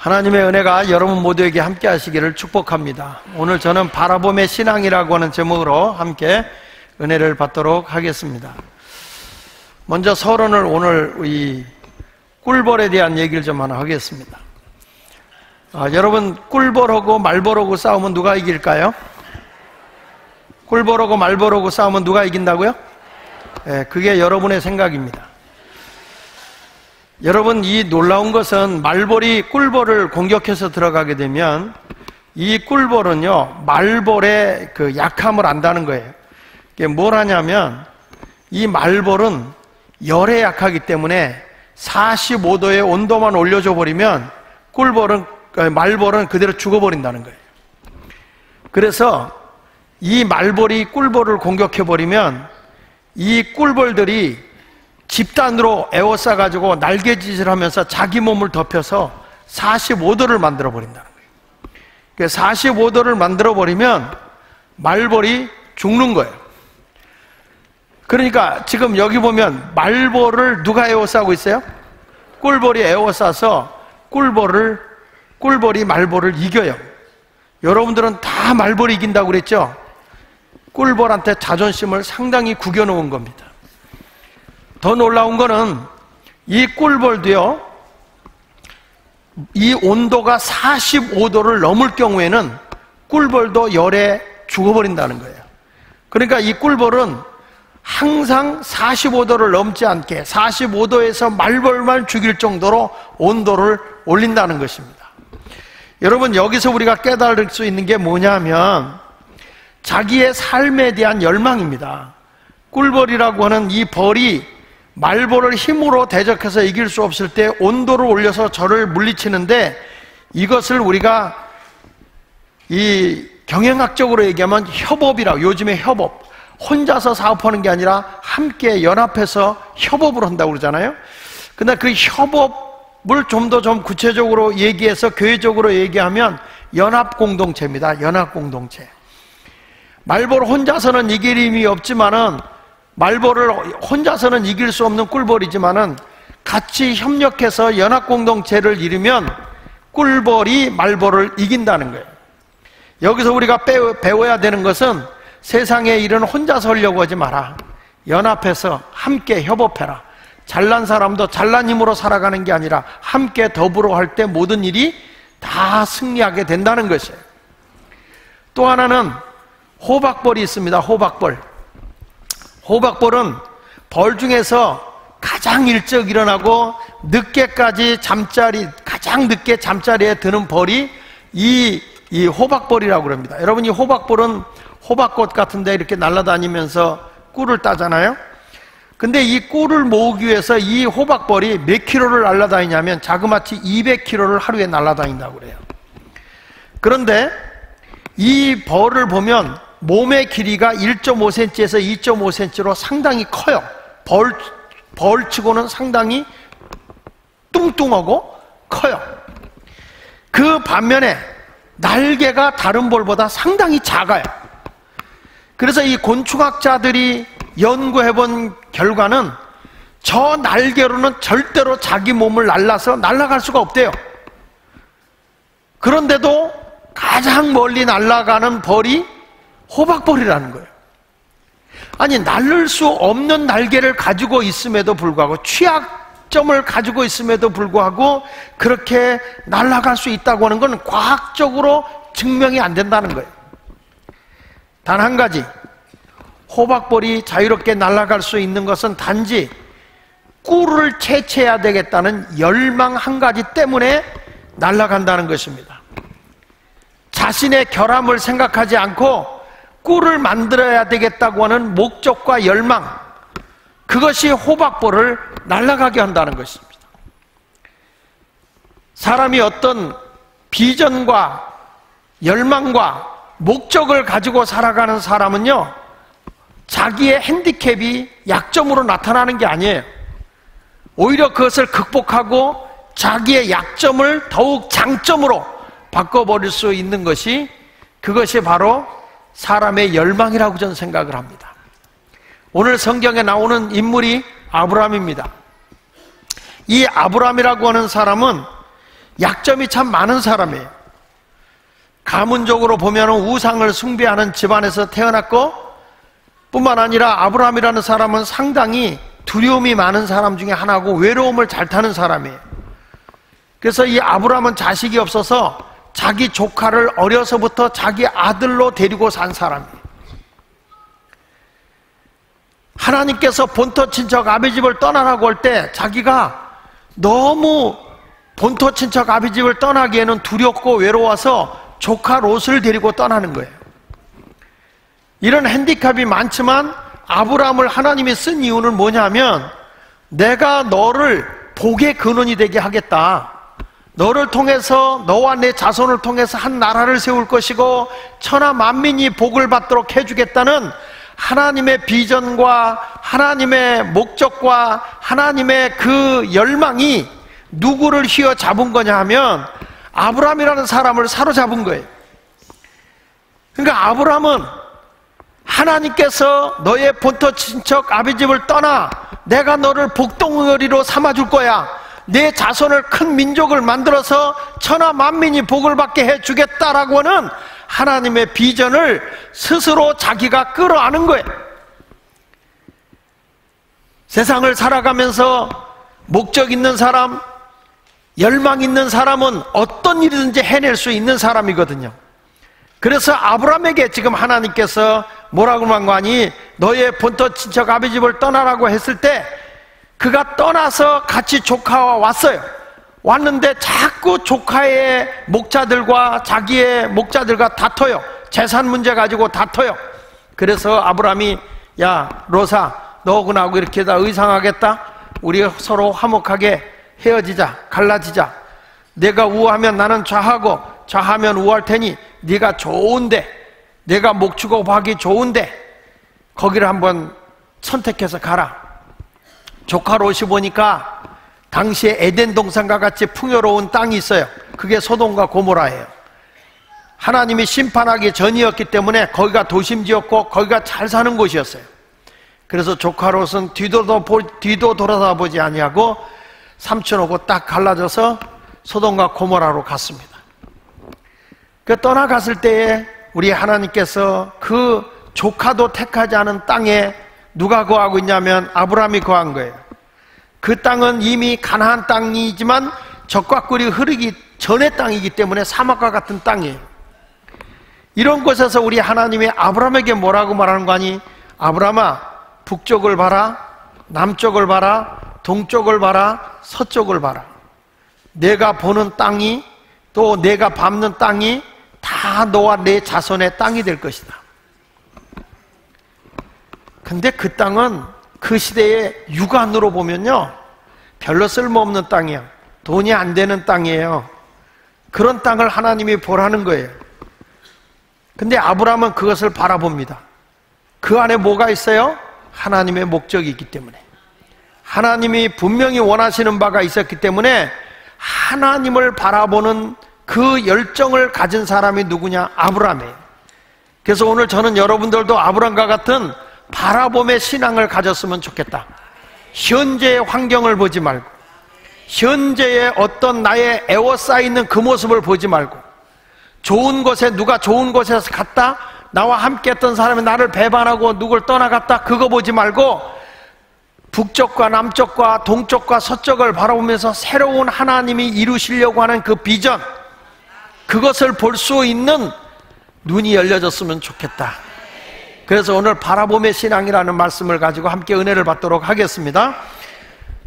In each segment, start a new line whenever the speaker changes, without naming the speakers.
하나님의 은혜가 여러분 모두에게 함께 하시기를 축복합니다. 오늘 저는 바라봄의 신앙이라고 하는 제목으로 함께 은혜를 받도록 하겠습니다. 먼저 서론을 오늘 이 꿀벌에 대한 얘기를 좀 하나 하겠습니다. 여러분, 꿀벌하고 말벌하고 싸우면 누가 이길까요? 꿀벌하고 말벌하고 싸우면 누가 이긴다고요? 네, 그게 여러분의 생각입니다. 여러분, 이 놀라운 것은 말벌이 꿀벌을 공격해서 들어가게 되면 이 꿀벌은요, 말벌의 그 약함을 안다는 거예요. 이게 뭘 하냐면, 이 말벌은 열에 약하기 때문에 45도의 온도만 올려줘 버리면 말벌은 그대로 죽어버린다는 거예요. 그래서 이 말벌이 꿀벌을 공격해 버리면 이 꿀벌들이 집단으로 에워싸가지고 날개짓을 하면서 자기 몸을 덮여서 45도를 만들어 버린다는 거예요. 45도를 만들어 버리면 말벌이 죽는 거예요. 그러니까 지금 여기 보면 말벌을 누가 에워싸고 있어요? 꿀벌이 에워싸서 꿀벌이 말벌을 이겨요. 여러분들은 다 말벌이 이긴다고 그랬죠? 꿀벌한테 자존심을 상당히 구겨놓은 겁니다. 더 놀라운 거는 이 꿀벌도요, 이 온도가 45도를 넘을 경우에는 꿀벌도 열에 죽어버린다는 거예요. 그러니까 이 꿀벌은 항상 45도를 넘지 않게 45도에서 말벌만 죽일 정도로 온도를 올린다는 것입니다. 여러분, 여기서 우리가 깨달을 수 있는 게 뭐냐면 자기의 삶에 대한 열망입니다. 꿀벌이라고 하는 이 벌이 말벌을 힘으로 대적해서 이길 수 없을 때 온도를 올려서 저를 물리치는데, 이것을 우리가 이 경영학적으로 얘기하면 협업이라고, 요즘에 협업, 혼자서 사업하는 게 아니라 함께 연합해서 협업을 한다고 그러잖아요. 근데 그 협업을 좀 더 구체적으로 얘기해서 교회적으로 얘기하면 연합공동체입니다. 연합공동체. 말벌 혼자서는 이길 힘이 없지만은, 말벌을 혼자서는 이길 수 없는 꿀벌이지만은 같이 협력해서 연합공동체를 이루면 꿀벌이 말벌을 이긴다는 거예요. 여기서 우리가 배워야 되는 것은 세상의 일은 혼자서 하려고 하지 마라. 연합해서 함께 협업해라. 잘난 사람도 잘난 힘으로 살아가는 게 아니라 함께 더불어 할 때 모든 일이 다 승리하게 된다는 것이에요. 또 하나는 호박벌이 있습니다. 호박벌은 벌 중에서 가장 일찍 일어나고 늦게까지 가장 늦게 잠자리에 드는 벌이 이 호박벌이라고 합니다. 여러분, 이 호박벌은 호박꽃 같은데 이렇게 날아다니면서 꿀을 따잖아요. 근데 이 꿀을 모으기 위해서 이 호박벌이 몇 킬로를 날아다니냐면 자그마치 200킬로를 하루에 날아다닌다고 그래요. 그런데 이 벌을 보면 몸의 길이가 1.5cm에서 2.5cm로 상당히 커요. 벌치고는 상당히 뚱뚱하고 커요. 그 반면에 날개가 다른 벌보다 상당히 작아요. 그래서 이 곤충학자들이 연구해본 결과는 저 날개로는 절대로 자기 몸을 날라서 날아갈 수가 없대요. 그런데도 가장 멀리 날아가는 벌이 호박벌이라는 거예요. 아니, 날릴 수 없는 날개를 가지고 있음에도 불구하고, 취약점을 가지고 있음에도 불구하고 그렇게 날아갈 수 있다고 하는 건 과학적으로 증명이 안 된다는 거예요. 단 한 가지, 호박벌이 자유롭게 날아갈 수 있는 것은 단지 꿀을 채취해야 되겠다는 열망 한 가지 때문에 날아간다는 것입니다. 자신의 결함을 생각하지 않고 꿀을 만들어야 되겠다고 하는 목적과 열망, 그것이 호박벌을 날아가게 한다는 것입니다. 사람이 어떤 비전과 열망과 목적을 가지고 살아가는 사람은요, 자기의 핸디캡이 약점으로 나타나는 게 아니에요. 오히려 그것을 극복하고 자기의 약점을 더욱 장점으로 바꿔버릴 수 있는 것이, 그것이 바로 사람의 열망이라고 저는 생각을 합니다. 오늘 성경에 나오는 인물이 아브라함입니다. 이 아브라함이라고 하는 사람은 약점이 참 많은 사람이에요. 가문적으로 보면 우상을 숭배하는 집안에서 태어났고, 뿐만 아니라 아브라함이라는 사람은 상당히 두려움이 많은 사람 중에 하나고 외로움을 잘 타는 사람이에요. 그래서 이 아브라함은 자식이 없어서 자기 조카를 어려서부터 자기 아들로 데리고 산 사람이에요. 하나님께서 본토 친척 아비 집을 떠나라고 할 때 자기가 너무 본토 친척 아비 집을 떠나기에는 두렵고 외로워서 조카 롯을 데리고 떠나는 거예요. 이런 핸디캡이 많지만 아브라함을 하나님이 쓴 이유는 뭐냐면, 내가 너를 복의 근원이 되게 하겠다. 너를 통해서, 너와 내 자손을 통해서 한 나라를 세울 것이고 천하 만민이 복을 받도록 해주겠다는 하나님의 비전과 하나님의 목적과 하나님의 그 열망이 누구를 휘어잡은 거냐 하면 아브라함이라는 사람을 사로잡은 거예요. 그러니까 아브라함은 하나님께서 너의 본토 친척 아비집을 떠나 내가 너를 복덩어리로 삼아줄 거야, 내 자손을 큰 민족을 만들어서 천하 만민이 복을 받게 해주겠다라고 하는 하나님의 비전을 스스로 자기가 끌어안은 거예요. 세상을 살아가면서 목적 있는 사람, 열망 있는 사람은 어떤 일이든지 해낼 수 있는 사람이거든요. 그래서 아브라함에게 지금 하나님께서 뭐라고 한 거 아니? 너의 본토 친척 아비집을 떠나라고 했을 때 그가 떠나서 같이 조카와 왔어요. 왔는데 자꾸 조카의 목자들과 자기의 목자들과 다퉈요. 재산 문제 가지고 다퉈요. 그래서 아브라함이, 야 롯아, 너하고 이렇게 다 의상하겠다? 우리 서로 화목하게 헤어지자, 갈라지자. 내가 우하면 나는 좌하고 좌하면 우할 테니 네가 좋은데, 내가 목축하고 하기 좋은데 거기를 한번 선택해서 가라. 조카 롯이 보니까 당시에 에덴 동산과 같이 풍요로운 땅이 있어요. 그게 소돔과 고모라예요. 하나님이 심판하기 전이었기 때문에 거기가 도심지였고 거기가 잘 사는 곳이었어요. 그래서 조카 롯은 뒤도 돌아다보지 아니하고 삼촌하고 딱 갈라져서 소돔과 고모라로 갔습니다. 그 떠나갔을 때에 우리 하나님께서 그 조카도 택하지 않은 땅에 누가 거하고 있냐면 아브라함이 거한 거예요. 그 땅은 이미 가나안 땅이지만 적과 꿀이 흐르기 전의 땅이기 때문에 사막과 같은 땅이에요. 이런 곳에서 우리 하나님이 아브라함에게 뭐라고 말하는 거 아니? 아브라함아, 북쪽을 봐라, 남쪽을 봐라, 동쪽을 봐라, 서쪽을 봐라. 내가 보는 땅이, 또 내가 밟는 땅이 다 너와 내 자손의 땅이 될 것이다. 근데 그 땅은 그 시대의 육안으로 보면요, 별로 쓸모없는 땅이에요. 돈이 안 되는 땅이에요. 그런 땅을 하나님이 보라는 거예요. 근데 아브라함은 그것을 바라봅니다. 그 안에 뭐가 있어요? 하나님의 목적이 있기 때문에. 하나님이 분명히 원하시는 바가 있었기 때문에 하나님을 바라보는 그 열정을 가진 사람이 누구냐? 아브라함이에요. 그래서 오늘 저는 여러분들도 아브라함과 같은 바라봄의 신앙을 가졌으면 좋겠다. 현재의 환경을 보지 말고, 현재의 어떤 나의 에워싸이는 그 모습을 보지 말고, 좋은 곳에, 누가 좋은 곳에서 갔다, 나와 함께 했던 사람이 나를 배반하고 누굴 떠나갔다, 그거 보지 말고 북쪽과 남쪽과 동쪽과 서쪽을 바라보면서 새로운 하나님이 이루시려고 하는 그 비전, 그것을 볼 수 있는 눈이 열려졌으면 좋겠다. 그래서 오늘 바라봄의 신앙이라는 말씀을 가지고 함께 은혜를 받도록 하겠습니다.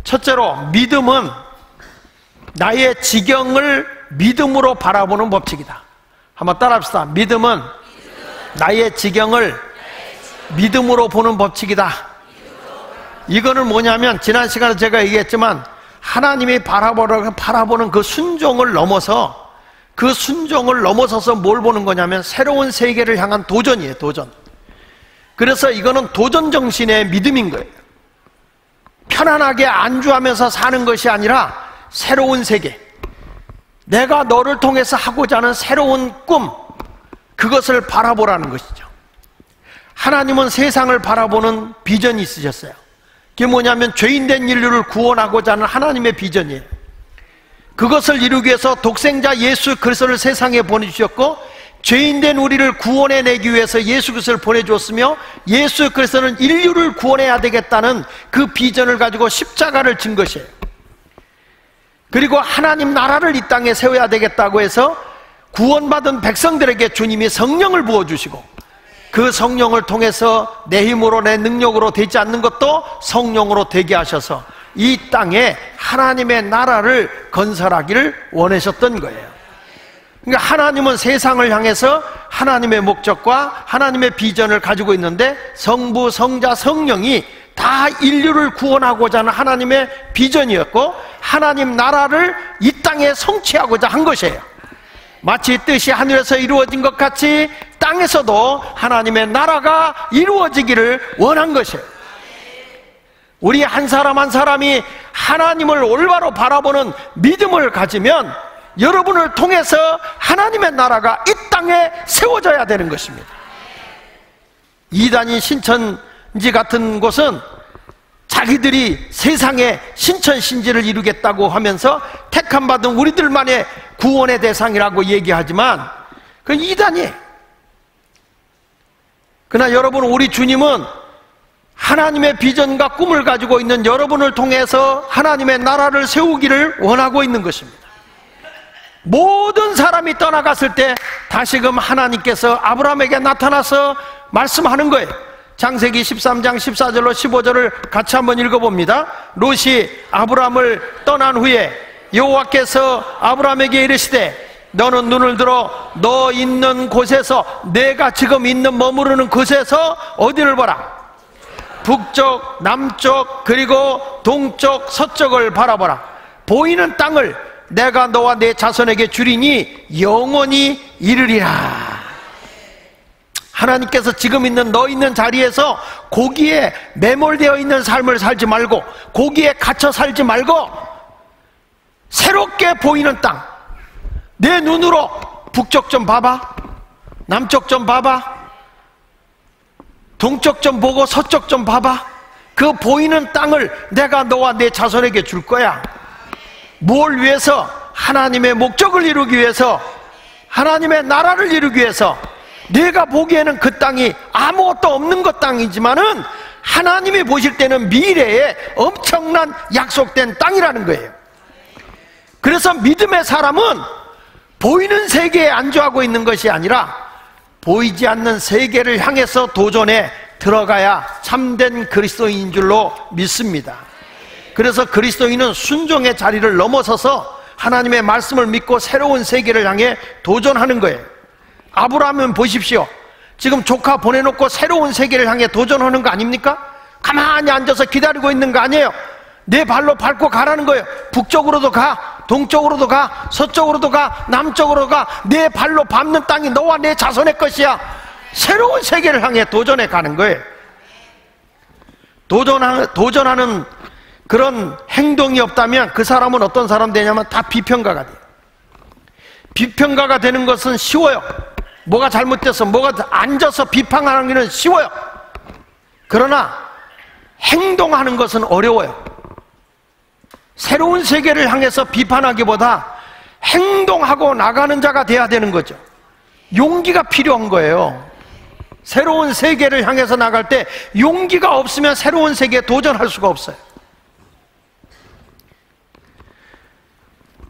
첫째로, 믿음은 나의 지경을 믿음으로 바라보는 법칙이다. 한번 따라합시다. 믿음은 나의 지경을 믿음으로 보는 법칙이다. 이거는 뭐냐면, 지난 시간에 제가 얘기했지만 하나님이 바라보는 그 순종을 넘어서, 그 순종을 넘어서서 뭘 보는 거냐면 새로운 세계를 향한 도전이에요. 도전. 그래서 이거는 도전 정신의 믿음인 거예요. 편안하게 안주하면서 사는 것이 아니라 새로운 세계, 내가 너를 통해서 하고자 하는 새로운 꿈, 그것을 바라보라는 것이죠. 하나님은 세상을 바라보는 비전이 있으셨어요. 그게 뭐냐면 죄인된 인류를 구원하고자 하는 하나님의 비전이에요. 그것을 이루기 위해서 독생자 예수 그리스도를 세상에 보내주셨고, 죄인된 우리를 구원해내기 위해서 예수 그리스도를 보내주었으며, 예수 그리스도는 인류를 구원해야 되겠다는 그 비전을 가지고 십자가를 진 것이에요. 그리고 하나님 나라를 이 땅에 세워야 되겠다고 해서 구원받은 백성들에게 주님이 성령을 부어주시고, 그 성령을 통해서 내 힘으로 내 능력으로 되지 않는 것도 성령으로 되게 하셔서 이 땅에 하나님의 나라를 건설하기를 원하셨던 거예요. 그러니까 하나님은 세상을 향해서 하나님의 목적과 하나님의 비전을 가지고 있는데, 성부, 성자, 성령이 다 인류를 구원하고자 하는 하나님의 비전이었고, 하나님 나라를 이 땅에 성취하고자 한 것이에요. 마치 뜻이 하늘에서 이루어진 것 같이 땅에서도 하나님의 나라가 이루어지기를 원한 것이에요. 우리 한 사람 한 사람이 하나님을 올바로 바라보는 믿음을 가지면 여러분을 통해서 하나님의 나라가 이 땅에 세워져야 되는 것입니다. 이단인 신천지 같은 곳은 자기들이 세상에 신천신지를 이루겠다고 하면서 택함받은 우리들만의 구원의 대상이라고 얘기하지만 그건 이단이에요. 그러나 여러분, 우리 주님은 하나님의 비전과 꿈을 가지고 있는 여러분을 통해서 하나님의 나라를 세우기를 원하고 있는 것입니다. 모든 사람이 떠나갔을 때 다시금 하나님께서 아브라함에게 나타나서 말씀하는 거예요. 창세기 13장 14절로 15절을 같이 한번 읽어봅니다. 롯이 아브라함을 떠난 후에 여호와께서 아브라함에게 이르시되, 너는 눈을 들어 너 있는 곳에서, 내가 지금 있는 머무르는 곳에서 어디를 보라? 북쪽, 남쪽, 그리고 동쪽, 서쪽을 바라보라. 보이는 땅을 내가 너와 내 자손에게 주리니 영원히 이르리라. 하나님께서 지금 있는 너 있는 자리에서 고기에 매몰되어 있는 삶을 살지 말고, 고기에 갇혀 살지 말고 새롭게 보이는 땅, 내 눈으로 북쪽 좀 봐봐, 남쪽 좀 봐봐, 동쪽 좀 보고 서쪽 좀 봐봐. 그 보이는 땅을 내가 너와 내 자손에게 줄 거야. 뭘 위해서? 하나님의 목적을 이루기 위해서, 하나님의 나라를 이루기 위해서. 내가 보기에는 그 땅이 아무것도 없는 것 땅이지만은 하나님이 보실 때는 미래에 엄청난 약속된 땅이라는 거예요. 그래서 믿음의 사람은 보이는 세계에 안주하고 있는 것이 아니라 보이지 않는 세계를 향해서 도전에 들어가야 참된 그리스도인인 줄로 믿습니다. 그래서 그리스도인은 순종의 자리를 넘어서서 하나님의 말씀을 믿고 새로운 세계를 향해 도전하는 거예요. 아브라함은 보십시오. 지금 조카 보내놓고 새로운 세계를 향해 도전하는 거 아닙니까? 가만히 앉아서 기다리고 있는 거 아니에요. 내 발로 밟고 가라는 거예요. 북쪽으로도 가, 동쪽으로도 가, 서쪽으로도 가, 남쪽으로도 가. 내 발로 밟는 땅이 너와 내 자손의 것이야. 새로운 세계를 향해 도전해 가는 거예요. 도전하는 그런 행동이 없다면 그 사람은 어떤 사람 되냐면 다 비평가가 돼요. 비평가가 되는 것은 쉬워요. 뭐가 잘못돼서 뭐가 앉아서 비판하는 것은 쉬워요. 그러나 행동하는 것은 어려워요. 새로운 세계를 향해서 비판하기보다 행동하고 나가는 자가 돼야 되는 거죠. 용기가 필요한 거예요. 새로운 세계를 향해서 나갈 때 용기가 없으면 새로운 세계에 도전할 수가 없어요.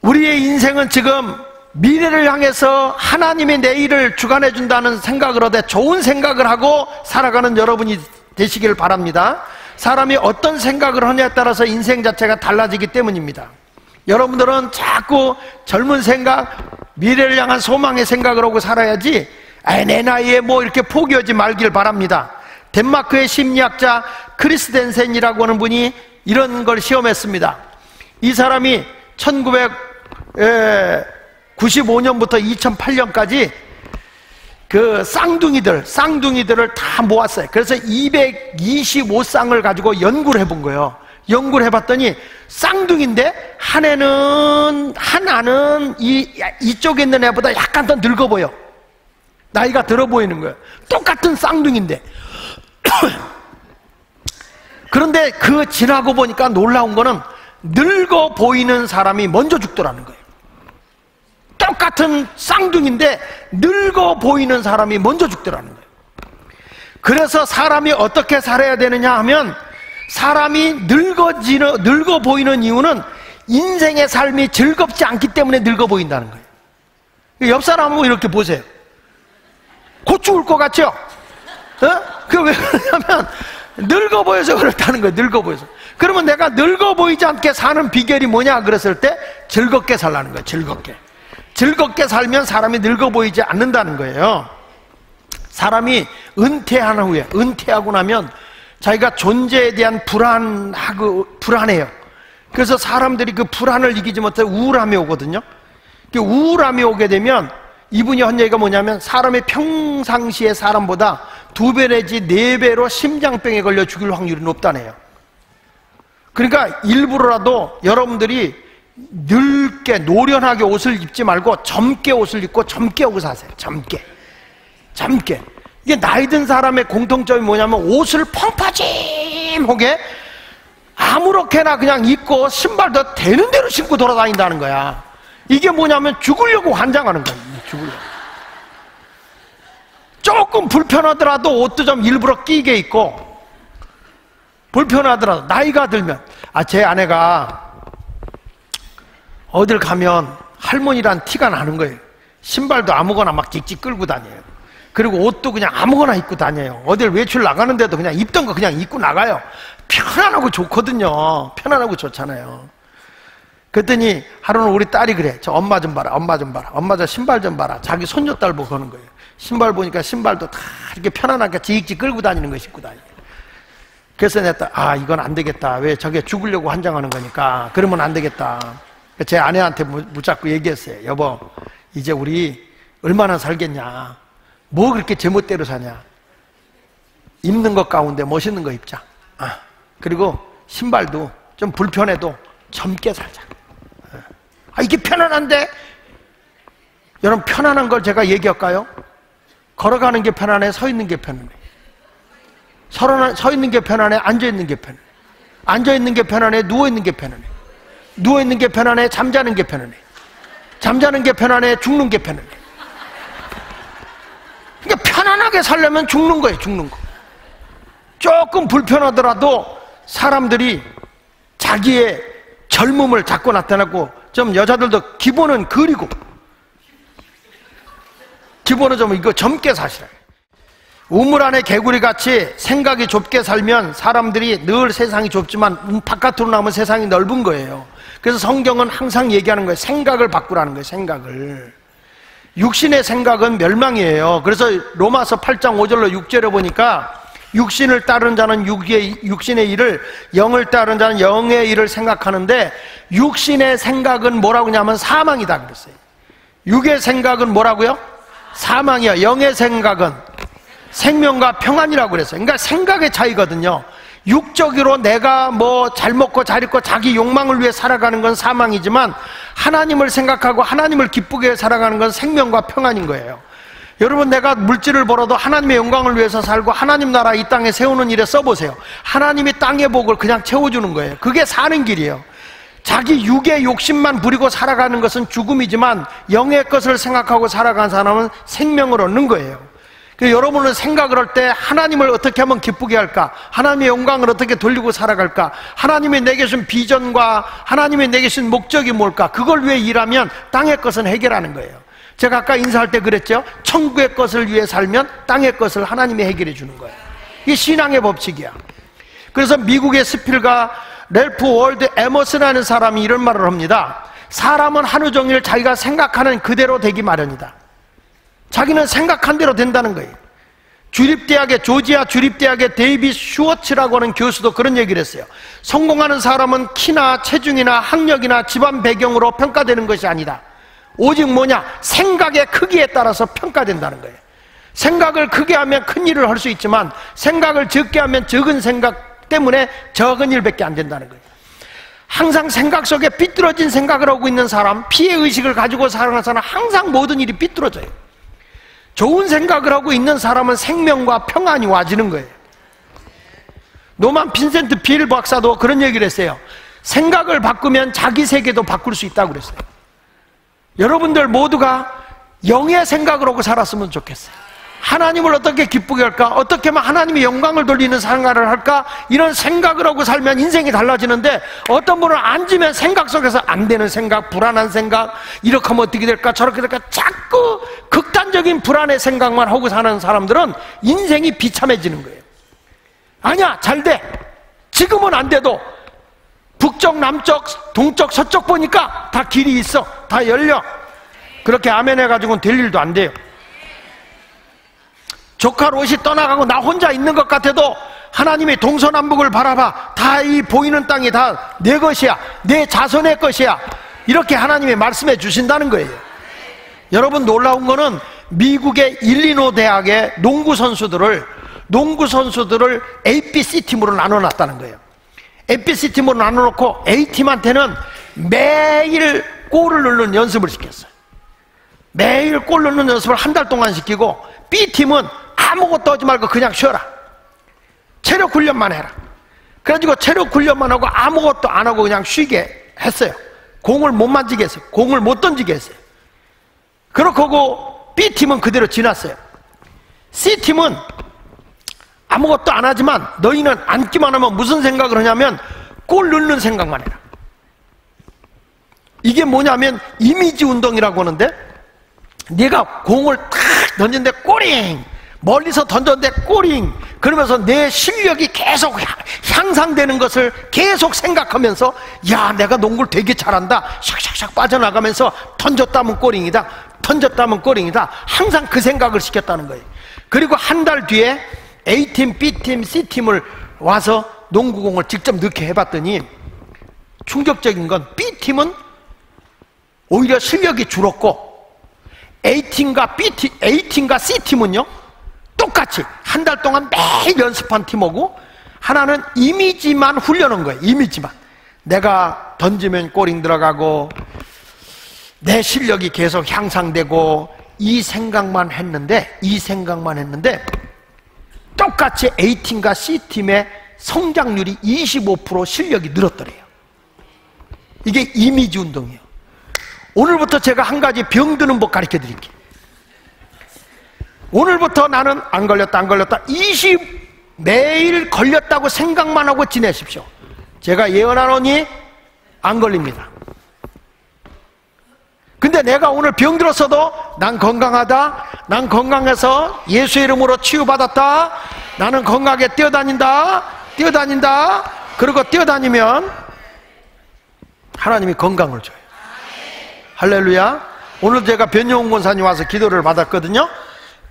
우리의 인생은 지금 미래를 향해서 하나님의 내일을 주관해 준다는 생각을 하되 좋은 생각을 하고 살아가는 여러분이 되시길 바랍니다. 사람이 어떤 생각을 하냐에 따라서 인생 자체가 달라지기 때문입니다. 여러분들은 자꾸 젊은 생각, 미래를 향한 소망의 생각을 하고 살아야지 내 나이에 뭐 이렇게 포기하지 말길 바랍니다. 덴마크의 심리학자 크리스텐센이라고 하는 분이 이런 걸 시험했습니다. 이 사람이 1995년부터 2008년까지 그 쌍둥이들을 다 모았어요. 그래서 225쌍을 가지고 연구를 해본 거예요. 연구를 해봤더니 쌍둥이인데 하나는 이쪽에 있는 애보다 약간 더 늙어 보여. 나이가 들어 보이는 거예요. 똑같은 쌍둥이인데. 그런데 그 지나고 보니까 놀라운 거는 늙어 보이는 사람이 먼저 죽더라는 거예요. 똑같은 쌍둥이인데 늙어 보이는 사람이 먼저 죽더라는 거예요. 그래서 사람이 어떻게 살아야 되느냐 하면, 사람이 늙어 보이는 이유는 인생의 삶이 즐겁지 않기 때문에 늙어 보인다는 거예요. 옆 사람은 이렇게 보세요. 곧 죽을 것 같죠? 그 왜 그러냐면 늙어 보여서 그렇다는 거예요. 늙어 보여서. 그러면 내가 늙어 보이지 않게 사는 비결이 뭐냐 그랬을 때, 즐겁게 살라는 거예요. 즐겁게 살면 사람이 늙어 보이지 않는다는 거예요. 사람이 은퇴하고 나면 자기가 존재에 대한 불안해요. 그래서 사람들이 그 불안을 이기지 못해 우울함이 오거든요. 그 우울함이 오게 되면, 이분이 한 얘기가 뭐냐면, 사람의 평상시의 사람보다 2배 내지 4배로 심장병에 걸려 죽을 확률이 높다네요. 그러니까 일부러라도 여러분들이 늙게 노련하게 옷을 입지 말고 젊게 옷을 입고 젊게 하고 사세요. 젊게. 이게 나이 든 사람의 공통점이 뭐냐면, 옷을 펑파짐하게 아무렇게나 그냥 입고 신발도 되는 대로 신고 돌아다닌다는 거야. 이게 뭐냐면 죽으려고 환장하는 거야. 죽으려고. 조금 불편하더라도 옷도 좀 일부러 끼게 입고, 불편하더라도 나이가 들면, 제 아내가 어딜 가면 할머니란 티가 나는 거예요. 신발도 아무거나 막 찍찍 끌고 다녀요. 그리고 옷도 그냥 아무거나 입고 다녀요. 어딜 외출 나가는데도 그냥 입던 거 그냥 입고 나가요. 편안하고 좋거든요. 편안하고 좋잖아요. 그랬더니 하루는 우리 딸이 그래. 저 엄마 좀 봐라. 엄마 저 신발 좀 봐라. 자기 손녀딸 보고 그러는 거예요. 신발 보니까 신발도 다 이렇게 편안하게 지익지 끌고 다니는 거 신고 다니고. 그래서 내가 이건 안 되겠다. 왜 저게 죽으려고 환장하는 거니까. 그러면 안 되겠다. 제 아내한테 붙잡고 얘기했어요. 여보, 이제 우리 얼마나 살겠냐. 뭐 그렇게 제멋대로 사냐. 입는 것 가운데 멋있는 거 입자. 그리고 신발도 좀 불편해도 젊게 살자. 이게 편안한데? 여러분, 편안한 걸 제가 얘기할까요? 걸어가는 게 편안해? 서 있는 게 편안해? 서 있는 게 편안해? 앉아 있는 게 편안해? 앉아 있는 게 편안해? 누워 있는 게 편안해? 누워 있는 게 편안해? 잠자는 게 편안해? 잠자는 게 편안해? 죽는 게 편안해? 그러니까 편안하게 살려면 죽는 거예요. 죽는 거. 조금 불편하더라도 사람들이 자기의 젊음을 자꾸 나타내고, 좀 여자들도 기본은 그리고, 기본은 좀 이거 젊게 사시라. 우물 안에 개구리같이 생각이 좁게 살면 사람들이 늘 세상이 좁지만 바깥으로 나오면 세상이 넓은 거예요. 그래서 성경은 항상 얘기하는 거예요. 생각을 바꾸라는 거예요. 생각을. 육신의 생각은 멸망이에요. 그래서 로마서 8장 5절로 6절에 보니까, 육신을 따르는 자는 육신의 일을, 영을 따르는 자는 영의 일을 생각하는데, 육신의 생각은 뭐라고 하냐면 사망이다 그랬어요. 육의 생각은 뭐라고요? 사망이야. 영의 생각은 생명과 평안이라고 그랬어요. 그러니까 생각의 차이거든요. 육적으로 내가 뭐 잘 먹고 잘 입고 자기 욕망을 위해 살아가는 건 사망이지만, 하나님을 생각하고 하나님을 기쁘게 살아가는 건 생명과 평안인 거예요. 여러분, 내가 물질을 벌어도 하나님의 영광을 위해서 살고 하나님 나라 이 땅에 세우는 일에 써보세요. 하나님이 땅의 복을 그냥 채워주는 거예요. 그게 사는 길이에요. 자기 육의 욕심만 부리고 살아가는 것은 죽음이지만, 영의 것을 생각하고 살아가는 사람은 생명을 얻는 거예요. 여러분은 생각을 할 때 하나님을 어떻게 하면 기쁘게 할까? 하나님의 영광을 어떻게 돌리고 살아갈까? 하나님이 내게 주신 비전과 하나님이 내게 주신 목적이 뭘까? 그걸 위해 일하면 땅의 것은 해결하는 거예요. 제가 아까 인사할 때 그랬죠? 천국의 것을 위해 살면 땅의 것을 하나님이 해결해 주는 거예요. 이게 신앙의 법칙이야. 그래서 미국의 스필가 렐프 월드 에머스라는 사람이 이런 말을 합니다. 사람은 하루 종일 자기가 생각하는 그대로 되기 마련이다. 자기는 생각한 대로 된다는 거예요. 조지아 주립대학의 데이빗 슈워츠라고 하는 교수도 그런 얘기를 했어요. 성공하는 사람은 키나 체중이나 학력이나 집안 배경으로 평가되는 것이 아니다. 오직 뭐냐? 생각의 크기에 따라서 평가된다는 거예요. 생각을 크게 하면 큰 일을 할 수 있지만, 생각을 적게 하면 적은 생각 때문에 적은 일밖에 안 된다는 거예요. 항상 생각 속에 삐뚤어진 생각을 하고 있는 사람, 피해의식을 가지고 살아가는 사람, 항상 모든 일이 삐뚤어져요. 좋은 생각을 하고 있는 사람은 생명과 평안이 와지는 거예요. 노만 빈센트 빌 박사도 그런 얘기를 했어요. 생각을 바꾸면 자기 세계도 바꿀 수 있다고 그랬어요. 여러분들 모두가 영의 생각을 하고 살았으면 좋겠어요. 하나님을 어떻게 기쁘게 할까? 어떻게 하면 하나님의 영광을 돌리는 생활을 할까? 이런 생각을 하고 살면 인생이 달라지는데, 어떤 분은 앉으면 생각 속에서 안 되는 생각, 불안한 생각, 이렇게 하면 어떻게 될까? 저렇게 될까? 자꾸 극단적인 불안의 생각만 하고 사는 사람들은 인생이 비참해지는 거예요. 아니야, 잘 돼. 지금은 안 돼도 북쪽, 남쪽, 동쪽, 서쪽 보니까 다 길이 있어. 다 열려. 그렇게 아멘 해가지고는 될 일도 안 돼요. 조카 롯이 떠나가고 나 혼자 있는 것 같아도 하나님이 동서남북을 바라봐. 다 이 보이는 땅이 다 내 것이야. 내 자손의 것이야. 이렇게 하나님이 말씀해 주신다는 거예요. 여러분, 놀라운 거는 미국의 일리노 대학의 농구 선수들을 ABC 팀으로 나눠놨다는 거예요. ABC 팀으로 나눠놓고 A팀한테는 매일 골을 넣는 연습을 시켰어요. 매일 골 넣는 연습을 한 달 동안 시키고, B팀은 아무것도 하지 말고 그냥 쉬어라. 체력 훈련만 해라. 그래가지고 체력 훈련만 하고 아무것도 안 하고 그냥 쉬게 했어요. 공을 못 만지게 했어요. 공을 못 던지게 했어요. 그렇게 하고 B팀은 그대로 지났어요. C팀은 아무것도 안 하지만 너희는 앉기만 하면 무슨 생각을 하냐면 골 넣는 생각만 해라. 이게 뭐냐면 이미지 운동이라고 하는데, 네가 공을 탁 던졌는데 꼬링, 멀리서 던졌는데 꼬링, 그러면서 내 실력이 계속 향상되는 것을 계속 생각하면서, 야, 내가 농구를 되게 잘한다, 샥샥샥 빠져나가면서 던졌다면 꼬링이다, 던졌다면 꼬링이다, 항상 그 생각을 시켰다는 거예요. 그리고 한 달 뒤에 A팀, B팀, C팀을 와서 농구공을 직접 넣게 해봤더니 충격적인 건 B팀은 오히려 실력이 줄었고, A팀과 C팀은요 똑같이 한 달 동안 매일 연습한 팀하고, 하나는 이미지만 훈련한 거예요. 이미지만. 내가 던지면 꼬링 들어가고 내 실력이 계속 향상되고, 이 생각만 했는데 똑같이 A팀과 C팀의 성장률이 25% 실력이 늘었더래요. 이게 이미지 운동이에요. 오늘부터 제가 한 가지 병드는 법 가르쳐 드릴게요. 오늘부터 나는 안 걸렸다 매일 걸렸다고 생각만 하고 지내십시오. 제가 예언하노니 안 걸립니다. 근데 내가 오늘 병들었어도 난 건강하다, 난 건강해서 예수의 이름으로 치유받았다, 나는 건강하게 뛰어다닌다. 그리고 뛰어다니면 하나님이 건강을 줘요. 할렐루야. 오늘 제가 변영훈 권사님 와서 기도를 받았거든요.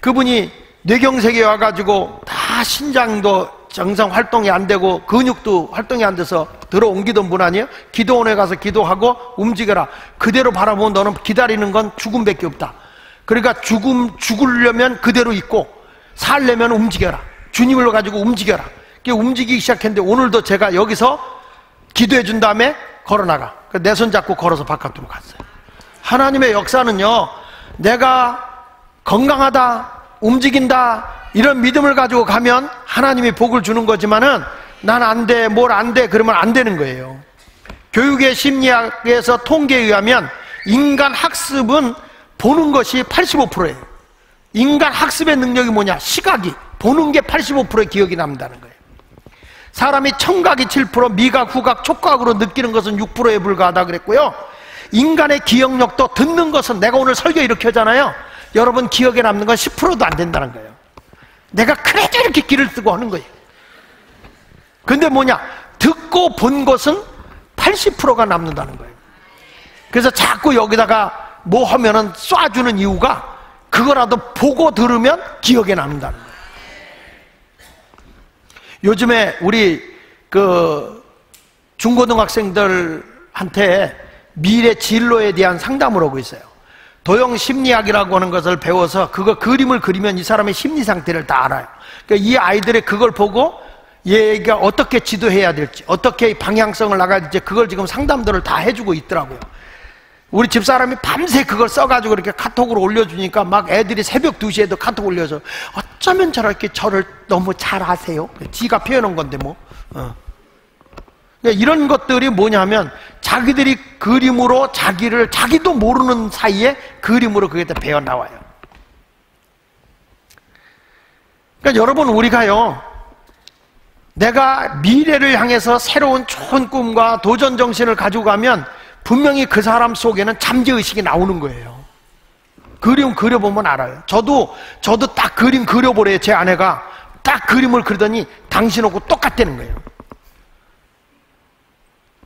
그분이 뇌경색에 와가지고 다 신장도 정상 활동이 안 되고 근육도 활동이 안 돼서 들어옮기던 분 아니에요? 기도원에 가서 기도하고 움직여라. 그대로 바라보면 너는 기다리는 건 죽음밖에 없다. 그러니까 죽으려면 그대로 있고 살려면 움직여라. 주님을 가지고 움직여라. 움직이기 시작했는데, 오늘도 제가 여기서 기도해 준 다음에 걸어나가. 내 손 잡고 걸어서 바깥으로 갔어요. 하나님의 역사는요, 내가 건강하다, 움직인다, 이런 믿음을 가지고 가면 하나님이 복을 주는 거지만은, 난 안 돼, 뭘 안 돼, 그러면 안 되는 거예요. 교육의 심리학에서 통계에 의하면 인간 학습은 보는 것이 85%예요. 인간 학습의 능력이 뭐냐? 시각이, 보는 게 85%의 기억이 남는다는 거예요. 사람이 청각이 7%, 미각, 후각, 촉각으로 느끼는 것은 6%에 불과하다 그랬고요. 인간의 기억력도 듣는 것은, 내가 오늘 설교 이렇게 하잖아요. 여러분 기억에 남는 건 10%도 안 된다는 거예요. 내가 그래도 이렇게 길을 쓰고 하는 거예요. 근데 뭐냐? 듣고 본 것은 80%가 남는다는 거예요. 그래서 자꾸 여기다가 뭐 하면은 쏴주는 이유가, 그거라도 보고 들으면 기억에 남는다는 거예요. 요즘에 우리 중고등학생들한테 미래 진로에 대한 상담을 하고 있어요. 도형 심리학이라고 하는 것을 배워서 그거 그림을 그리면 이 사람의 심리 상태를 다 알아요. 그러니까 이 아이들이 그걸 보고 얘가 어떻게 지도해야 될지, 어떻게 방향성을 나가야 될지, 그걸 지금 상담들을 다 해주고 있더라고요. 우리 집사람이 밤새 그걸 써가지고 이렇게 카톡으로 올려주니까 막 애들이 새벽 2시에도 카톡 올려서, 어쩌면 저렇게 저를 너무 잘 아세요? 지가 표현한 건데 뭐. 그러니까 이런 것들이 뭐냐면 자기들이 그림으로 자기도 모르는 사이에 그림으로 그게 다 배어 나와요. 그러니까 여러분, 우리가요, 내가 미래를 향해서 새로운 좋은 꿈과 도전 정신을 가지고 가면 분명히 그 사람 속에는 잠재의식이 나오는 거예요. 그림 그려보면 알아요. 저도 딱 그림 그려보래요. 제 아내가 딱 그림을 그리더니 당신하고 똑같다는 거예요.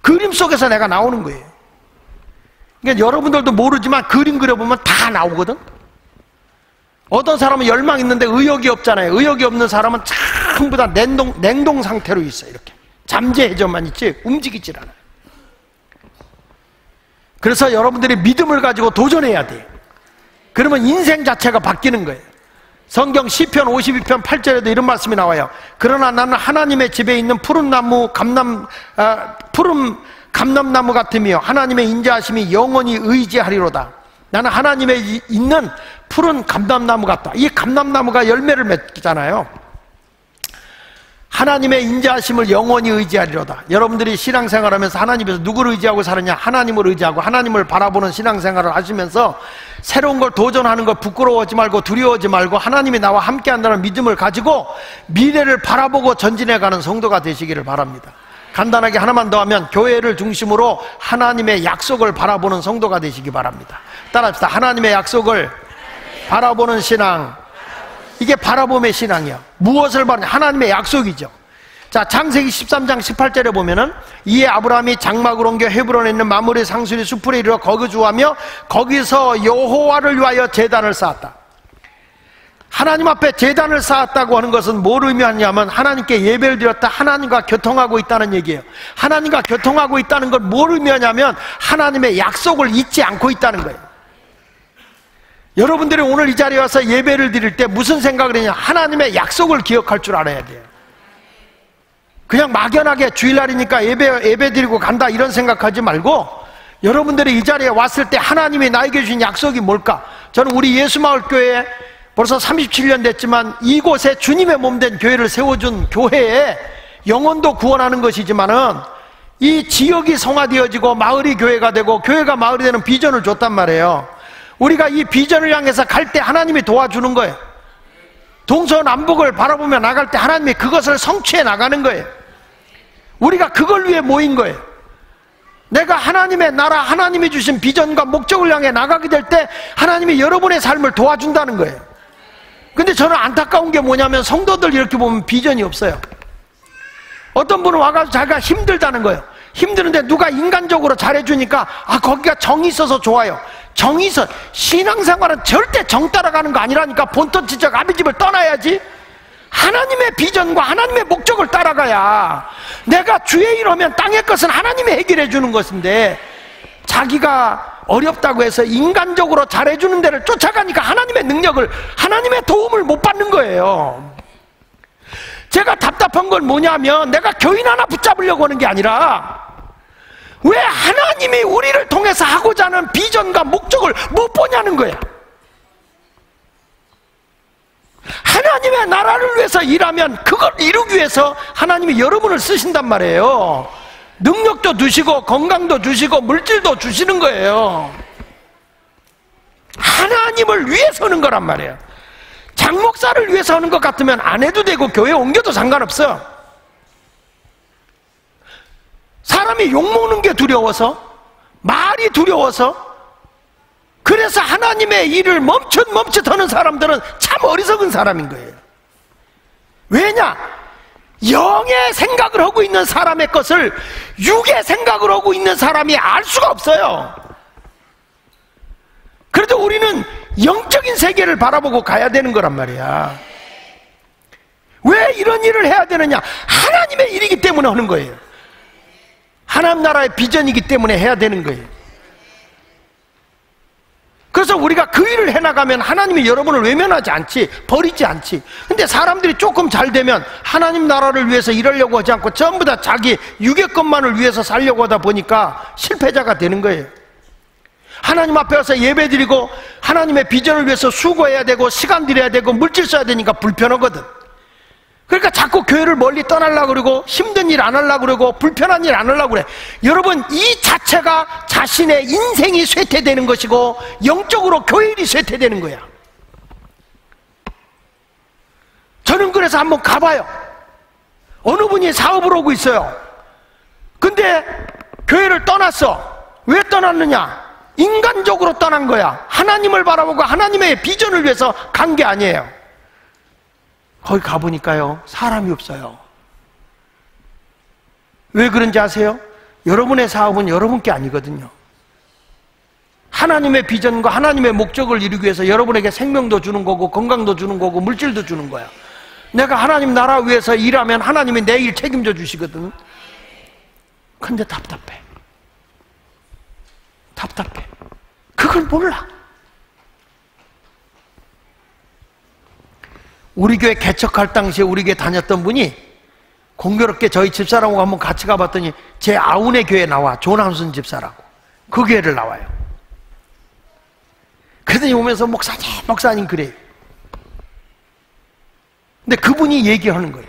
그림 속에서 내가 나오는 거예요. 그러니까 여러분들도 모르지만 그림 그려보면 다 나오거든. 어떤 사람은 열망 있는데 의욕이 없잖아요. 의욕이 없는 사람은 전부 다 냉동 상태로 있어요. 이렇게 잠재해져만 있지 움직이질 않아요. 그래서 여러분들이 믿음을 가지고 도전해야 돼요. 그러면 인생 자체가 바뀌는 거예요. 성경 시편 52편 8절에도 이런 말씀이 나와요. 그러나 나는 하나님의 집에 있는 푸른 감람나무 같으며 하나님의 인자하심이 영원히 의지하리로다. 나는 하나님의 있는 푸른 감람나무 같다. 이 감람나무가 열매를 맺잖아요. 하나님의 인자하심을 영원히 의지하리로다. 여러분들이 신앙생활하면서 하나님에서 누구를 의지하고 살았냐? 하나님을 의지하고 하나님을 바라보는 신앙생활을 하시면서 새로운 걸 도전하는 걸 부끄러워하지 말고 두려워하지 말고 하나님이 나와 함께한다는 믿음을 가지고 미래를 바라보고 전진해가는 성도가 되시기를 바랍니다. 간단하게 하나만 더 하면 교회를 중심으로 하나님의 약속을 바라보는 성도가 되시기 바랍니다. 따라합시다. 하나님의 약속을 바라보는 신앙. 이게 바라봄의 신앙이야. 무엇을 바라냐? 하나님의 약속이죠. 자, 창세기 13장 18절에 보면은 이에 아브라함이 장막으로 옮겨 헤브론에 있는 마므레 상수리 수풀에 이르러 거주하며 거기서 여호와를 위하여 제단을 쌓았다. 하나님 앞에 제단을 쌓았다고 하는 것은 뭘 의미하냐면 하나님께 예배를 드렸다, 하나님과 교통하고 있다는 얘기예요. 하나님과 교통하고 있다는 건 뭘 의미하냐면 하나님의 약속을 잊지 않고 있다는 거예요. 여러분들이 오늘 이 자리에 와서 예배를 드릴 때 무슨 생각을 했냐? 하나님의 약속을 기억할 줄 알아야 돼요. 그냥 막연하게 주일날이니까 예배 드리고 간다 이런 생각하지 말고 여러분들이 이 자리에 왔을 때 하나님이 나에게 주신 약속이 뭘까? 저는 우리 예수마을교회에 벌써 37년 됐지만 이곳에 주님의 몸된 교회를 세워준 교회에 영혼도 구원하는 것이지만은 이 지역이 성화되어지고 마을이 교회가 되고 교회가 마을이 되는 비전을 줬단 말이에요. 우리가 이 비전을 향해서 갈 때 하나님이 도와주는 거예요. 동서남북을 바라보며 나갈 때 하나님이 그것을 성취해 나가는 거예요. 우리가 그걸 위해 모인 거예요. 내가 하나님의 나라, 하나님이 주신 비전과 목적을 향해 나가게 될 때 하나님이 여러분의 삶을 도와준다는 거예요. 근데 저는 안타까운 게 뭐냐면 성도들 이렇게 보면 비전이 없어요. 어떤 분은 와가지고 자기가 힘들다는 거예요. 힘드는데 누가 인간적으로 잘해주니까 거기가 정이 있어서 좋아요. 정이 있어. 신앙생활은 절대 정 따라가는 거 아니라니까. 본토 지적 아비 집을 떠나야지. 하나님의 비전과 하나님의 목적을 따라가야. 내가 주의 일 하면 땅의 것은 하나님이 해결해 주는 것인데 자기가 어렵다고 해서 인간적으로 잘해주는 데를 쫓아가니까 하나님의 능력을, 하나님의 도움을 못 받는 거예요. 제가 답답한 건 뭐냐면 내가 교인 하나 붙잡으려고 하는 게 아니라 왜 하나님이 우리를 통해서 하고자 하는 비전과 목적을 못 보냐는 거야. 하나님의 나라를 위해서 일하면 그걸 이루기 위해서 하나님이 여러분을 쓰신단 말이에요. 능력도 주시고 건강도 주시고 물질도 주시는 거예요. 하나님을 위해서 하는 거란 말이에요. 장목사를 위해서 하는 것 같으면 안 해도 되고 교회 옮겨도 상관없어. 사람이 욕먹는 게 두려워서, 말이 두려워서, 그래서 하나님의 일을 멈칫 하는 사람들은 참 어리석은 사람인 거예요. 왜냐? 영의 생각을 하고 있는 사람의 것을 육의 생각을 하고 있는 사람이 알 수가 없어요. 그래도 우리는 영적인 세계를 바라보고 가야 되는 거란 말이야. 왜 이런 일을 해야 되느냐? 하나님의 일이기 때문에 하는 거예요. 하나님 나라의 비전이기 때문에 해야 되는 거예요. 그래서 우리가 그 일을 해나가면 하나님이 여러분을 외면하지 않지, 버리지 않지. 근데 사람들이 조금 잘 되면 하나님 나라를 위해서 일하려고 하지 않고 전부 다 자기 육의 것만을 위해서 살려고 하다 보니까 실패자가 되는 거예요. 하나님 앞에 와서 예배드리고 하나님의 비전을 위해서 수고해야 되고 시간 들여야 되고 물질 써야 되니까 불편하거든. 그러니까 자꾸 교회를 멀리 떠나려고 그러고 힘든 일 안 하려고 그러고 불편한 일 안 하려고 그래. 여러분, 이 자체가 자신의 인생이 쇠퇴되는 것이고 영적으로 교회일이 쇠퇴되는 거야. 저는 그래서 한번 가봐요. 어느 분이 사업을 하고 있어요. 근데 교회를 떠났어. 왜 떠났느냐? 인간적으로 떠난 거야. 하나님을 바라보고 하나님의 비전을 위해서 간 게 아니에요. 거기 가보니까요, 사람이 없어요. 왜 그런지 아세요? 여러분의 사업은 여러분께 아니거든요. 하나님의 비전과 하나님의 목적을 이루기 위해서 여러분에게 생명도 주는 거고 건강도 주는 거고 물질도 주는 거야. 내가 하나님 나라 위해서 일하면 하나님이 내 일 책임져 주시거든. 근데 답답해. 그걸 몰라. 우리 교회 개척할 당시에 우리 교회 다녔던 분이 공교롭게 저희 집사람하고 한번 같이 가봤더니 제 아우네 교회에 나와. 존한순 집사라고. 그 교회를 나와요. 그랬더니 오면서 목사님 그래요. 근데 그분이 얘기하는 거예요.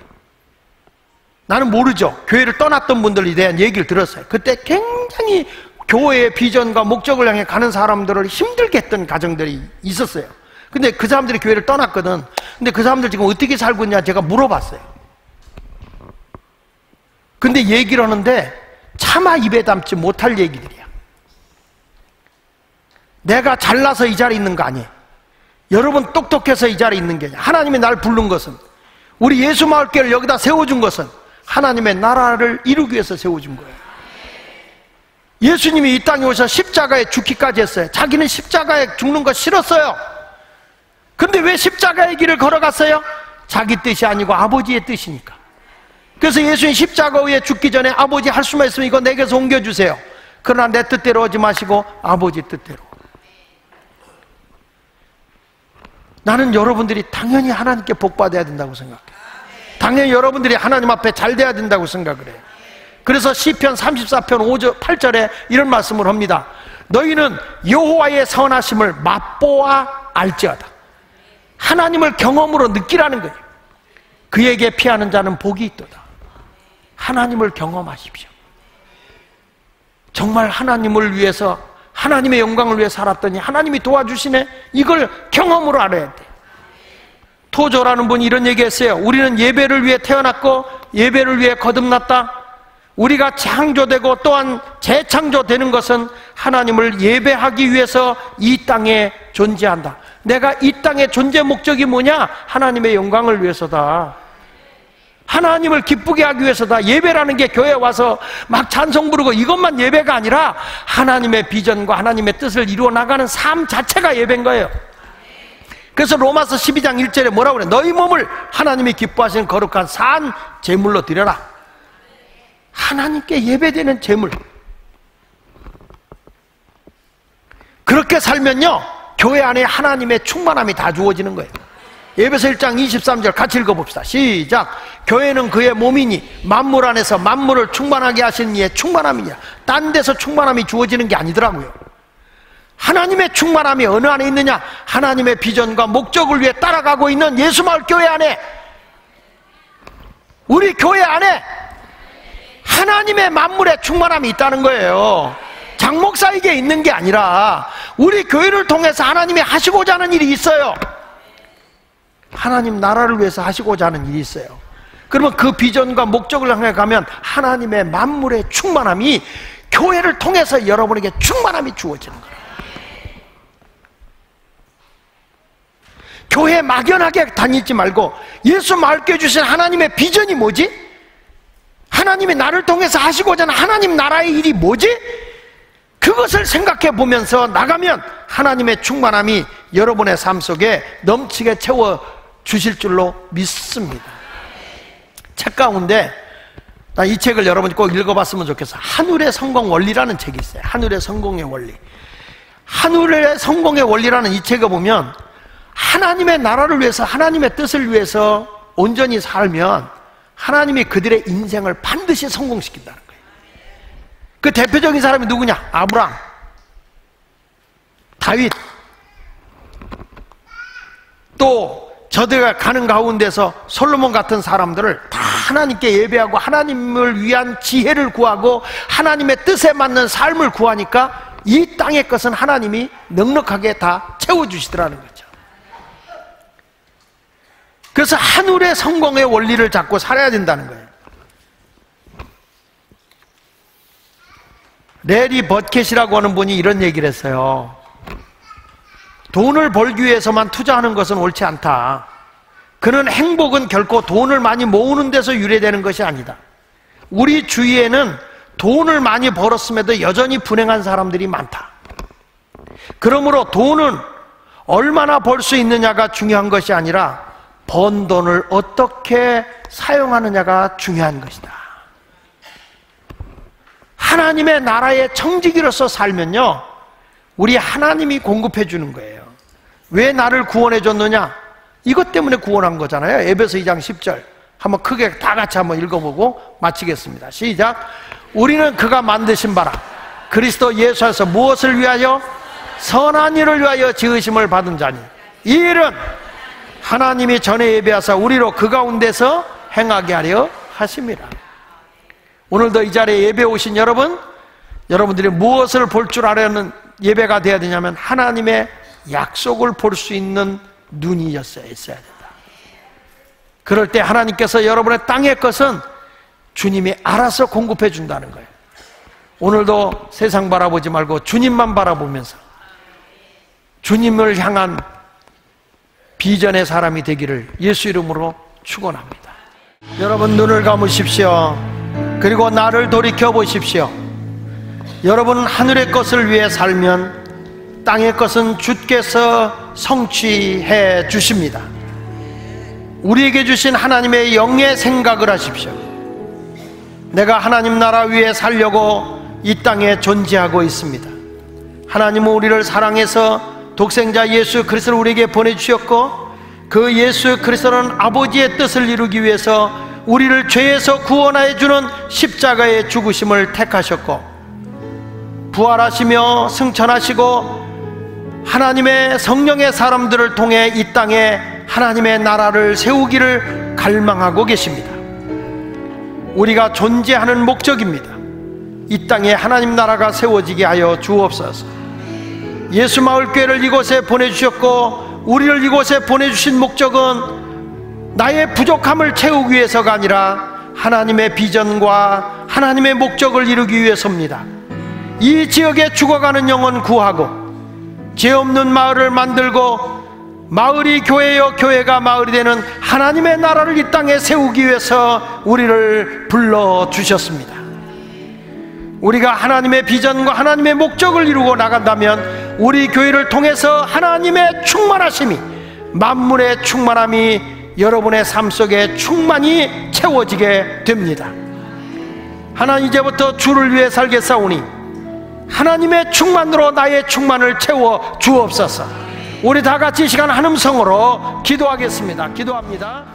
나는 모르죠. 교회를 떠났던 분들에 대한 얘기를 들었어요. 그때 굉장히 교회의 비전과 목적을 향해 가는 사람들을 힘들게 했던 가정들이 있었어요. 근데 그 사람들이 교회를 떠났거든. 근데 그 사람들 지금 어떻게 살고 있냐 제가 물어봤어요. 근데 얘기를 하는데 차마 입에 담지 못할 얘기들이야. 내가 잘나서 이 자리에 있는 거 아니에요. 여러분 똑똑해서 이 자리에 있는 게 아니야. 하나님이 날 부른 것은, 우리 예수마을교회를 여기다 세워준 것은 하나님의 나라를 이루기 위해서 세워준 거예요. 예수님이 이 땅에 오셔서 십자가에 죽기까지 했어요. 자기는 십자가에 죽는 거 싫었어요. 근데 왜 십자가의 길을 걸어갔어요? 자기 뜻이 아니고 아버지의 뜻이니까. 그래서 예수님 십자가 위에 죽기 전에 아버지 할 수만 있으면 이거 내게서 옮겨주세요. 그러나 내 뜻대로 하지 마시고 아버지 뜻대로. 나는 여러분들이 당연히 하나님께 복받아야 된다고 생각해요. 당연히 여러분들이 하나님 앞에 잘 돼야 된다고 생각을 해요. 그래서 시편 34편 8절에 이런 말씀을 합니다. 너희는 여호와의 선하심을 맛보아 알지어다. 하나님을 경험으로 느끼라는 거예요. 그에게 피하는 자는 복이 있도다. 하나님을 경험하십시오. 정말 하나님을 위해서, 하나님의 영광을 위해 살았더니 하나님이 도와주시네. 이걸 경험으로 알아야 돼. 토조라는 분이 이런 얘기했어요. 우리는 예배를 위해 태어났고 예배를 위해 거듭났다. 우리가 창조되고 또한 재창조되는 것은 하나님을 예배하기 위해서 이 땅에 존재한다. 내가 이 땅의 존재 목적이 뭐냐? 하나님의 영광을 위해서다. 하나님을 기쁘게 하기 위해서다. 예배라는 게 교회에 와서 막 찬송 부르고 이것만 예배가 아니라 하나님의 비전과 하나님의 뜻을 이루어 나가는 삶 자체가 예배인 거예요. 그래서 로마서 12장 1절에 뭐라고 그래? 너희 몸을 하나님이 기뻐하시는 거룩한 산 제물로 드려라. 하나님께 예배되는 제물. 그렇게 살면요, 교회 안에 하나님의 충만함이 다 주어지는 거예요. 에베소 1장 23절 같이 읽어봅시다. 시작. 교회는 그의 몸이니 만물 안에서 만물을 충만하게 하시는 이의 충만함이냐. 딴 데서 충만함이 주어지는 게 아니더라고요. 하나님의 충만함이 어느 안에 있느냐? 하나님의 비전과 목적을 위해 따라가고 있는 예수마을 교회 안에, 우리 교회 안에 하나님의 만물의 충만함이 있다는 거예요. 장목사에게 있는 게 아니라 우리 교회를 통해서 하나님이 하시고자 하는 일이 있어요. 하나님 나라를 위해서 하시고자 하는 일이 있어요. 그러면 그 비전과 목적을 향해 가면 하나님의 만물의 충만함이 교회를 통해서 여러분에게 충만함이 주어지는 거예요. 교회 막연하게 다니지 말고 예수 마을교회 주신 하나님의 비전이 뭐지? 하나님이 나를 통해서 하시고자 하는 하나님 나라의 일이 뭐지? 그것을 생각해 보면서 나가면 하나님의 충만함이 여러분의 삶 속에 넘치게 채워 주실 줄로 믿습니다. 책 가운데 나 이 책을 여러분이 꼭 읽어봤으면 좋겠어. 하늘의 성공 원리라는 책이 있어요. 하늘의 성공의 원리. 하늘의 성공의 원리라는 이 책을 보면 하나님의 나라를 위해서, 하나님의 뜻을 위해서 온전히 살면 하나님이 그들의 인생을 반드시 성공시킨다는 거예요. 그 대표적인 사람이 누구냐? 아브라함, 다윗, 또 저들가 가는 가운데서 솔로몬 같은 사람들을 다 하나님께 예배하고 하나님을 위한 지혜를 구하고 하나님의 뜻에 맞는 삶을 구하니까 이 땅의 것은 하나님이 넉넉하게 다 채워주시더라는 거죠. 그래서 하늘의 성공의 원리를 잡고 살아야 된다는 거예요. 레리 버켓이라고 하는 분이 이런 얘기를 했어요. 돈을 벌기 위해서만 투자하는 것은 옳지 않다. 그는 행복은 결코 돈을 많이 모으는 데서 유래되는 것이 아니다. 우리 주위에는 돈을 많이 벌었음에도 여전히 불행한 사람들이 많다. 그러므로 돈은 얼마나 벌 수 있느냐가 중요한 것이 아니라 번 돈을 어떻게 사용하느냐가 중요한 것이다. 하나님의 나라의 청지기로서 살면요, 우리 하나님이 공급해 주는 거예요. 왜 나를 구원해 줬느냐? 이것 때문에 구원한 거잖아요. 에베소 2장 10절 한번 크게 다 같이 한번 읽어보고 마치겠습니다. 시작. 우리는 그가 만드신 바라 그리스도 예수 안에서 무엇을 위하여? 선한 일을 위하여 지으심을 받은 자니 이 일은 하나님이 전에 예비하사 우리로 그 가운데서 행하게 하려 하심이라. 오늘도 이 자리에 예배 오신 여러분, 여러분들이 무엇을 볼 줄 알아는 예배가 되어야 되냐면 하나님의 약속을 볼 수 있는 눈이 있어야 된다. 그럴 때 하나님께서 여러분의 땅의 것은 주님이 알아서 공급해 준다는 거예요. 오늘도 세상 바라보지 말고 주님만 바라보면서 주님을 향한 비전의 사람이 되기를 예수 이름으로 축원합니다. 여러분 눈을 감으십시오. 그리고 나를 돌이켜 보십시오. 여러분 하늘의 것을 위해 살면 땅의 것은 주께서 성취해 주십니다. 우리에게 주신 하나님의 영의 생각을 하십시오. 내가 하나님 나라 위에 살려고 이 땅에 존재하고 있습니다. 하나님은 우리를 사랑해서 독생자 예수 그리스도를 우리에게 보내주셨고, 그 예수 그리스도는 아버지의 뜻을 이루기 위해서 우리를 죄에서 구원하여 주는 십자가의 죽으심을 택하셨고, 부활하시며 승천하시고 하나님의 성령의 사람들을 통해 이 땅에 하나님의 나라를 세우기를 갈망하고 계십니다. 우리가 존재하는 목적입니다. 이 땅에 하나님 나라가 세워지게 하여 주옵소서. 예수 마을교회를 이곳에 보내주셨고 우리를 이곳에 보내주신 목적은 나의 부족함을 채우기 위해서가 아니라 하나님의 비전과 하나님의 목적을 이루기 위해서입니다. 이 지역에 죽어가는 영혼 구하고 죄 없는 마을을 만들고 마을이 교회여 교회가 마을이 되는 하나님의 나라를 이 땅에 세우기 위해서 우리를 불러주셨습니다. 우리가 하나님의 비전과 하나님의 목적을 이루고 나간다면 우리 교회를 통해서 하나님의 충만하심이, 만물의 충만함이 여러분의 삶 속에 충만히 채워지게 됩니다. 하나님 이제부터 주를 위해 살겠사오니 하나님의 충만으로 나의 충만을 채워 주옵소서. 우리 다 같이 이 시간 한음성으로 기도하겠습니다. 기도합니다.